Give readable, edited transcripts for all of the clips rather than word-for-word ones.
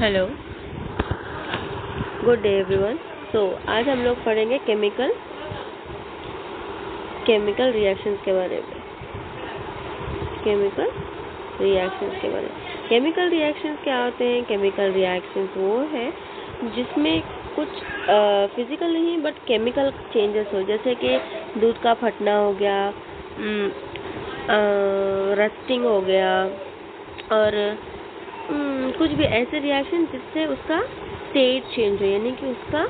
Hello, good day everyone. आज हम लोग पढ़ेंगे केमिकल रिएक्शंस के बारे में। केमिकल रिएक्शंस क्या होते हैं? केमिकल रिएक्शंस वो है जिसमें कुछ फिजिकल नहीं बट केमिकल चेंजेस हो, जैसे कि दूध का फटना हो गया, रस्टिंग हो गया, और कुछ भी ऐसे रिएक्शन जिससे उसका स्टेट चेंज हो, यानी कि उसका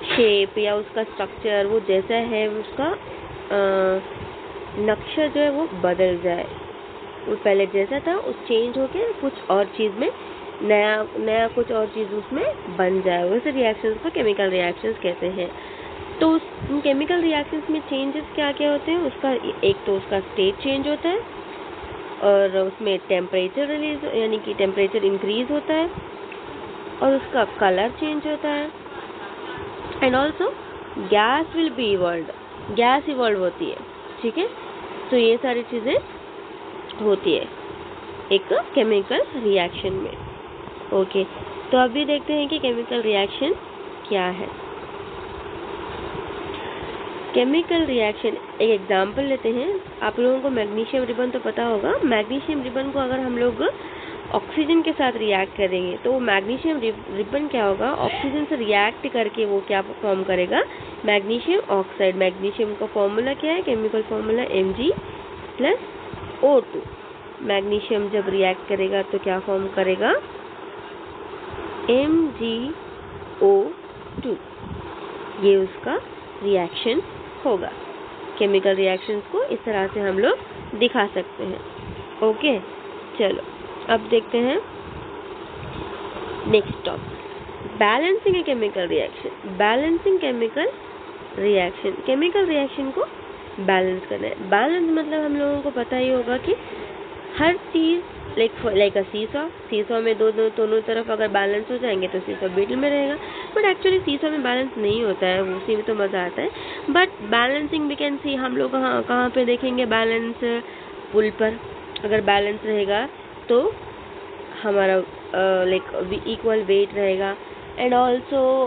शेप या उसका स्ट्रक्चर वो जैसा है उसका नक्शा जो है वो बदल जाए। वो पहले जैसा था उस चेंज होके कुछ और चीज़ में नया कुछ और चीज़ उसमें बन जाए, वैसे रिएक्शंस को केमिकल रिएक्शंस कहते हैं। तो उस केमिकल रिएक्शंस में चेंजेस क्या क्या होते हैं? उसका एक तो उसका स्टेट चेंज होता है, और उसमें टेम्परेचर रिलीज यानी कि टेम्परेचर इंक्रीज होता है, और उसका कलर चेंज होता है, and also gas will be evolve, gas evolve होती है। ठीक है, तो ये सारी चीज़ें होती है एक केमिकल रिएक्शन में। ओके, तो अभी देखते हैं कि केमिकल रिएक्शन क्या है। केमिकल रिएक्शन, एक एग्जांपल लेते हैं। आप लोगों को मैग्नीशियम रिबन तो पता होगा। मैग्नीशियम रिबन को अगर हम लोग ऑक्सीजन के साथ रिएक्ट करेंगे तो वो मैग्नीशियम रिबन क्या होगा, ऑक्सीजन से रिएक्ट करके वो क्या फॉर्म करेगा, मैग्नीशियम ऑक्साइड। मैग्नीशियम का फॉर्मूला क्या है? Chemical formula Mg+O2। मैग्नीशियम जब रिएक्ट करेगा तो क्या फॉर्म करेगा, MgO2। ये उसका रिएक्शन होगा। केमिकल रिएक्शंस को इस तरह से हम लोग दिखा सकते हैं। ओके, चलो अब देखते हैं next topic, balancing a chemical reaction. Balancing chemical reaction को बैलेंस करना है। बैलेंस मतलब हम लोगों को पता ही होगा कि हर चीज़ लाइक अ सीसॉ में दोनों तरफ अगर बैलेंस हो जाएंगे तो सीसॉ मिडिल में रहेगा, बट एक्चुअली सीसॉ में बैलेंस नहीं होता है, उसी में तो मज़ा आता है। But balancing we can see, हम लोग कहाँ पे देखेंगे बैलेंस? पुल पर अगर बैलेंस रहेगा तो हमारा लाइक इक्वल वेट रहेगा। एंड ऑल्सो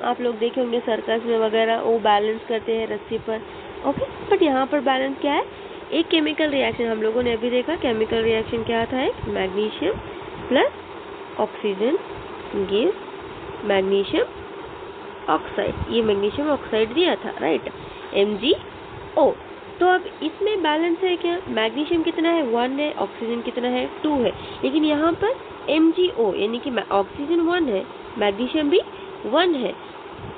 आप लोग देखे होंगे सर्कस में वगैरह वो बैलेंस करते हैं रस्सी पर। ओके, बट यहाँ पर बैलेंस क्या है? एक केमिकल रिएक्शन हम लोगों ने अभी देखा, केमिकल रिएक्शन क्या था? एक magnesium plus oxygen gives magnesium oxide. ये मैग्नीशियम ऑक्साइड दिया था, राइट, MgO। तो अब इसमें बैलेंस है क्या? मैग्नीशियम कितना है? 1 है, ऑक्सीजन कितना है? 2 है। लेकिन यहाँ पर MgO यानी कि ऑक्सीजन 1 है, मैग्नीशियम भी 1 है,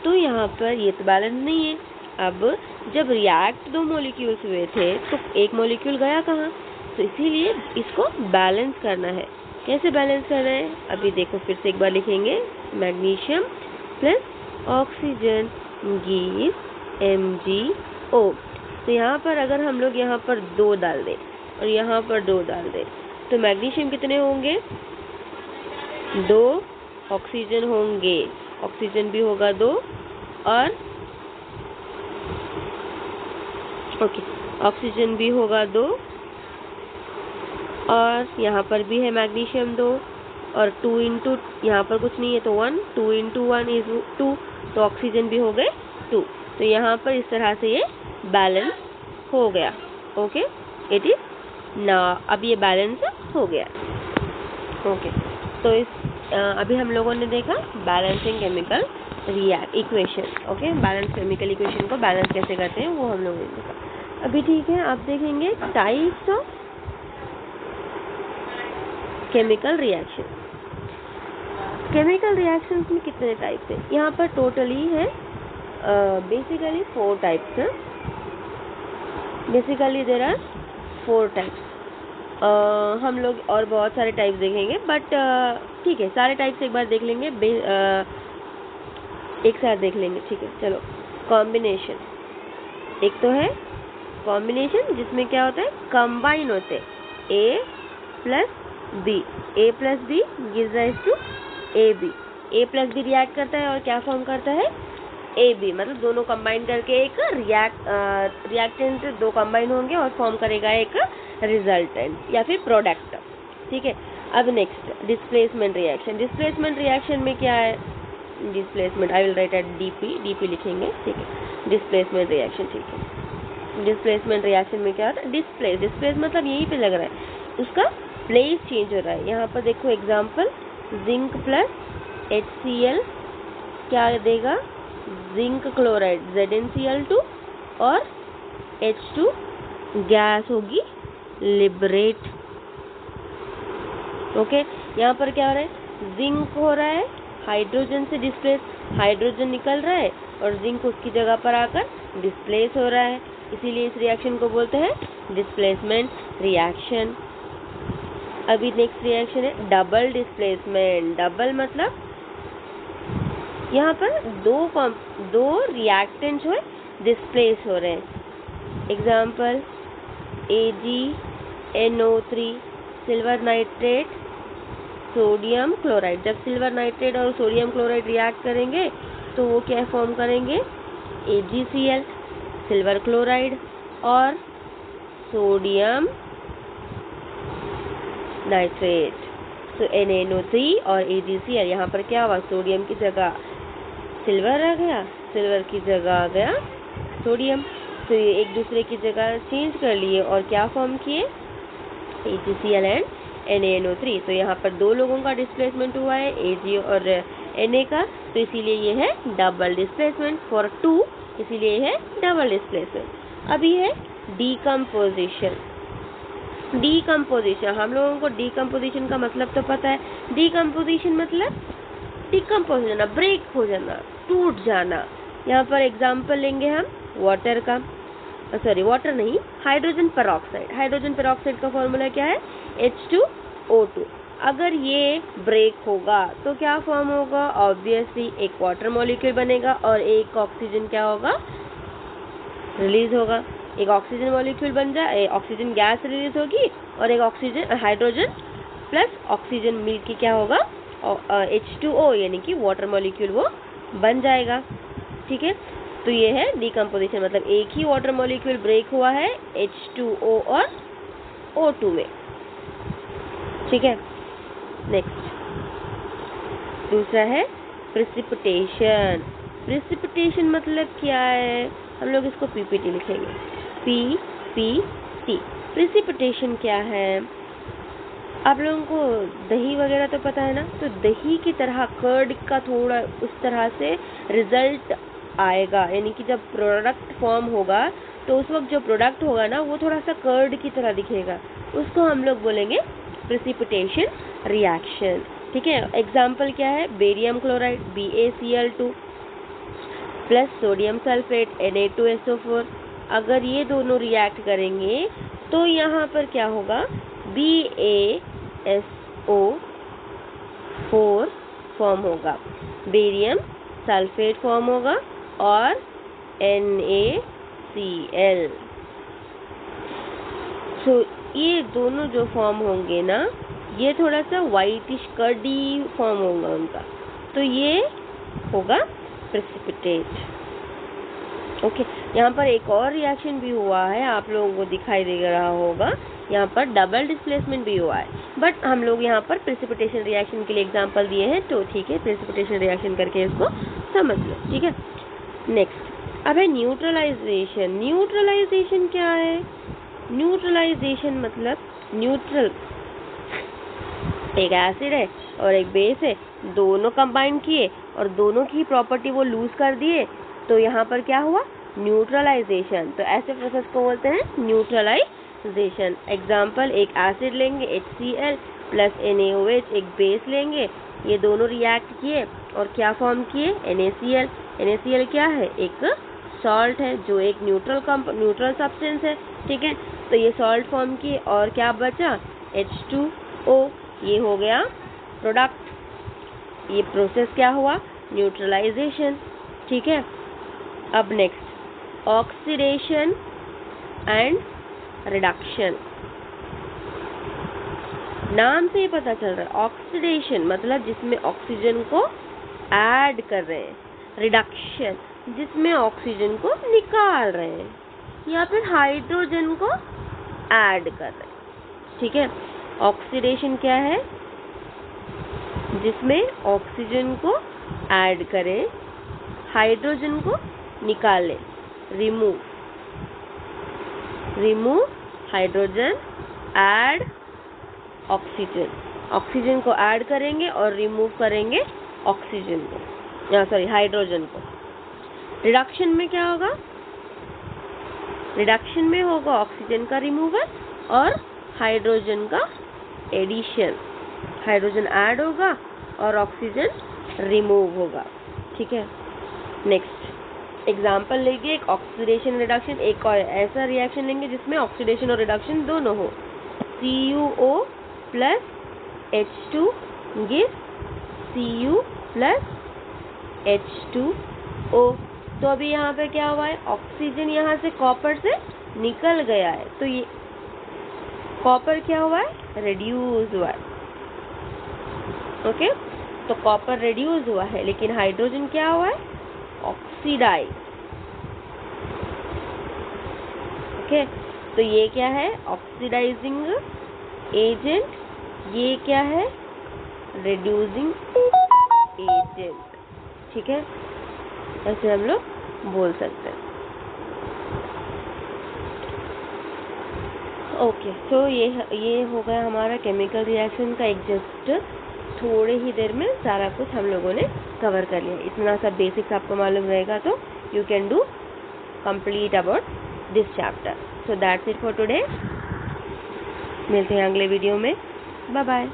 तो यहाँ पर ये तो बैलेंस नहीं है। अब जब रिएक्ट 2 मॉलिक्यूल्स हुए थे तो एक मॉलिक्यूल गया कहाँ? तो इसीलिए इसको बैलेंस करना है। कैसे बैलेंस करना है? अभी देखो, फिर से एक बार लिखेंगे, magnesium plus oxygen gives MgO। तो यहाँ पर अगर हम लोग यहाँ पर 2 डाल दें और यहाँ पर 2 डाल दें तो मैग्नीशियम कितने होंगे? 2, ऑक्सीजन होंगे, ऑक्सीजन भी होगा 2, और ऑक्सीजन भी होगा 2, और यहाँ पर भी है मैग्नीशियम 2, और 2 इंटू यहाँ पर कुछ नहीं है तो 1, 2 इंटू 1 इज 2, तो ऑक्सीजन भी हो गए 2। तो यहाँ पर इस तरह से ये बैलेंस हो गया। ओके, इट इज ना, अब ये बैलेंस हो गया। ओके, तो अभी हम लोगों ने देखा balancing chemical equation. Okay, balance chemical equation को बैलेंस कैसे करते हैं वो हम लोगों ने देखा। अभी ठीक है, आप देखेंगे types of chemical reaction. Chemical reactions में कितने टाइप्स हैं? यहाँ पर टोटली है बेसिकली 4 टाइप्स हैं। Basically there are 4 types. हम लोग और बहुत सारे टाइप्स देखेंगे, बट ठीक है, सारे टाइप्स एक बार देख लेंगे, एक साथ देख लेंगे। ठीक है, चलो। कॉम्बिनेशन, एक तो है कॉम्बिनेशन जिसमें क्या होता है, कंबाइन होते हैं A plus B gives rise to AB। A plus B react करता है और क्या फॉर्म करता है? AB, मतलब दोनों कंबाइन करके एक रिएक्टेंट 2 कंबाइन होंगे और फॉर्म करेगा एक रिजल्टेंट या फिर प्रोडक्ट। ठीक है, अब next displacement reaction. Displacement reaction में क्या है, displacement I will write at DP लिखेंगे, ठीक है। डिस्प्लेसमेंट रिएक्शन, ठीक है। डिस्प्लेसमेंट रिएक्शन में क्या होता है, डिस्प्लेस मतलब यहीं पे लग रहा है, उसका प्लेस चेंज हो रहा है। यहाँ पर देखो एग्जाम्पल, जिंक प्लस HCl क्या देगा, जिंक क्लोराइड ZnCl2 और H2 गैस होगी लिबरेट। ओके, यहाँ पर क्या हो रहा है, जिंक हो रहा है हाइड्रोजन से डिस्प्लेस, हाइड्रोजन निकल रहा है और जिंक उसकी जगह पर आकर डिस्प्लेस हो रहा है, इसीलिए इस रिएक्शन को बोलते हैं डिस्प्लेसमेंट रिएक्शन। अभी नेक्स्ट रिएक्शन है डबल डिस्प्लेसमेंट। डबल मतलब यहाँ पर दो रिएक्टेंट जो है डिस्प्लेस हो रहे हैं। Example AgNO3 silver nitrate sodium chloride. जब सिल्वर नाइट्रेट और सोडियम क्लोराइड रिएक्ट करेंगे तो वो क्या फॉर्म करेंगे, AgCl सिल्वर क्लोराइड और सोडियम नाइट्रेट, तो NaNO3 और AgCl। यहाँ पर क्या हुआ, सोडियम की जगह सिल्वर आ गया, सिल्वर की जगह आ गया सोडियम, तो ये एक दूसरे की जगह चेंज कर लिए और क्या फॉर्म किए, AgCl एंड NaNO3। तो यहाँ पर दो लोगों का डिस्प्लेसमेंट हुआ है, Ag और Na का, तो इसीलिए ये है डबल डिस्प्लेसमेंट फॉर टू, इसीलिए ये है डबल डिस्प्लेसमेंट। अभी है डीकम्पोजिशन। डीकम्पोजिशन, हम लोगों को डीकम्पोजिशन का मतलब तो पता है। डीकम्पोजिशन मतलब डिकम्पोज हो जाना, ब्रेक हो जाना, टूट जाना। यहाँ पर एग्जाम्पल लेंगे हम वाटर का, सॉरी वाटर नहीं, हाइड्रोजन पेरोक्साइड। हाइड्रोजन पेरोक्साइड का फॉर्मूला क्या है, H2O2। अगर ये ब्रेक होगा तो क्या फॉर्म होगा, ऑब्वियसली एक वाटर मॉलिक्यूल बनेगा और एक ऑक्सीजन क्या होगा, रिलीज होगा। एक ऑक्सीजन मॉलिक्यूल बन जाए, ऑक्सीजन गैस रिलीज होगी और एक ऑक्सीजन हाइड्रोजन प्लस ऑक्सीजन मिलके क्या होगा, H2O यानी कि वाटर मॉलिक्यूल वो बन जाएगा, ठीक है। तो ये है डीकम्पोजिशन, मतलब एक ही वाटर मॉलिक्यूल ब्रेक हुआ है H2O और O2 में, ठीक है। नेक्स्ट दूसरा है प्रेसिपिटेशन। प्रेसिपिटेशन मतलब क्या है, हम लोग इसको PPT लिखेंगे, PPT। प्रेसिपिटेशन क्या है, आप लोगों को दही वगैरह तो पता है ना, तो दही की तरह कर्ड का थोड़ा उस तरह से रिजल्ट आएगा, यानी कि जब प्रोडक्ट फॉर्म होगा तो उस वक्त जो प्रोडक्ट होगा ना वो थोड़ा सा कर्ड की तरह दिखेगा, उसको हम लोग बोलेंगे प्रेसिपिटेशन रिएक्शन, ठीक है। एग्जाम्पल क्या है, barium chloride BaCl2 plus sodium sulphate Na2SO4। अगर ये दोनों रिएक्ट करेंगे तो यहाँ पर क्या होगा, BaSO4 फॉर्म होगा, बेरियम सल्फेट फॉर्म होगा और NaCl। तो ये दोनों जो फॉर्म होंगे ना, ये थोड़ा सा वाइटिश कर्डी फॉर्म होगा उनका, तो ये होगा प्रेसिपिटेट, ओके। यहाँ पर एक और रिएक्शन भी हुआ है, आप लोगों को दिखाई दे रहा होगा, यहाँ पर डबल डिस्प्लेसमेंट भी हुआ है, बट हम लोग यहाँ पर प्रेसिपिटेशन रिएक्शन के लिए एग्जांपल दिए हैं, तो ठीक है, प्रेसिपिटेशन रिएक्शन करके इसको समझ लो, ठीक है। नेक्स्ट अब है न्यूट्रलाइजेशन। न्यूट्रलाइजेशन क्या है, न्यूट्रलाइजेशन मतलब न्यूट्रल, एक एसिड है और एक बेस है, दोनों कंबाइन किए और दोनों की प्रॉपर्टी वो लूज कर दिए, तो यहाँ पर क्या हुआ, न्यूट्रलाइजेशन। तो ऐसे प्रोसेस को बोलते हैं न्यूट्रलाइजेशन। एग्जाम्पल, एक एसिड लेंगे HCl प्लस NaOH, एक बेस लेंगे, ये दोनों रिएक्ट किए और क्या फॉर्म किए, NaCl। NaCl क्या है, एक सॉल्ट है जो एक न्यूट्रल सब्सटेंस है, ठीक है। तो ये सॉल्ट फॉर्म किए और क्या बचा, H2O, ये हो गया प्रोडक्ट। ये प्रोसेस क्या हुआ, न्यूट्रलाइजेशन, ठीक है। अब नेक्स्ट ऑक्सीडेशन एंड रिडक्शन। नाम से ही पता चल रहा है, ऑक्सीडेशन मतलब जिसमें ऑक्सीजन को ऐड कर रहे हैं, रिडक्शन जिसमें ऑक्सीजन को निकाल रहे हैं या फिर हाइड्रोजन को ऐड कर रहे हैं, ठीक है। ऑक्सीडेशन क्या है, जिसमें ऑक्सीजन को ऐड करें, हाइड्रोजन को निकालें, remove hydrogen, add oxygen, oxygen को ऐड करेंगे और रिमूव करेंगे ऑक्सीजन को, हाइड्रोजन को। रिडक्शन में क्या होगा? रिडक्शन में होगा ऑक्सीजन का रिमूवल और हाइड्रोजन का एडिशन। हाइड्रोजन ऐड होगा और ऑक्सीजन रिमूव होगा। ठीक है, नेक्स्ट एग्जाम्पल लेंगे एक ऑक्सीडेशन रिडक्शन, एक और ऐसा रिएक्शन लेंगे जिसमें ऑक्सीडेशन और रिडक्शन दोनों हो। CuO plus H2 give Cu plus H2O। तो अभी यहाँ पे क्या हुआ है? ऑक्सीजन यहाँ से कॉपर से निकल गया है, तो ये कॉपर क्या हुआ है? रिड्यूस हुआ है। ओके, तो कॉपर रिड्यूस हुआ है, लेकिन हाइड्रोजन क्या हुआ है? ऑक्सीडाइज। ओके, तो ये क्या है? ऑक्सीडाइजिंग एजेंट, ये क्या है? Reducing agent. ठीक है, ऐसे हम लोग बोल सकते हैं। ओके, तो ये हो गया हमारा केमिकल रिएक्शन का एक जस्ट थोड़े ही देर में सारा कुछ हम लोगों ने कवर कर लिया। इतना सा बेसिक्स आपको मालूम रहेगा तो you can do complete about this chapter. So that's it for today. मिलते हैं अगले वीडियो में। Bye bye.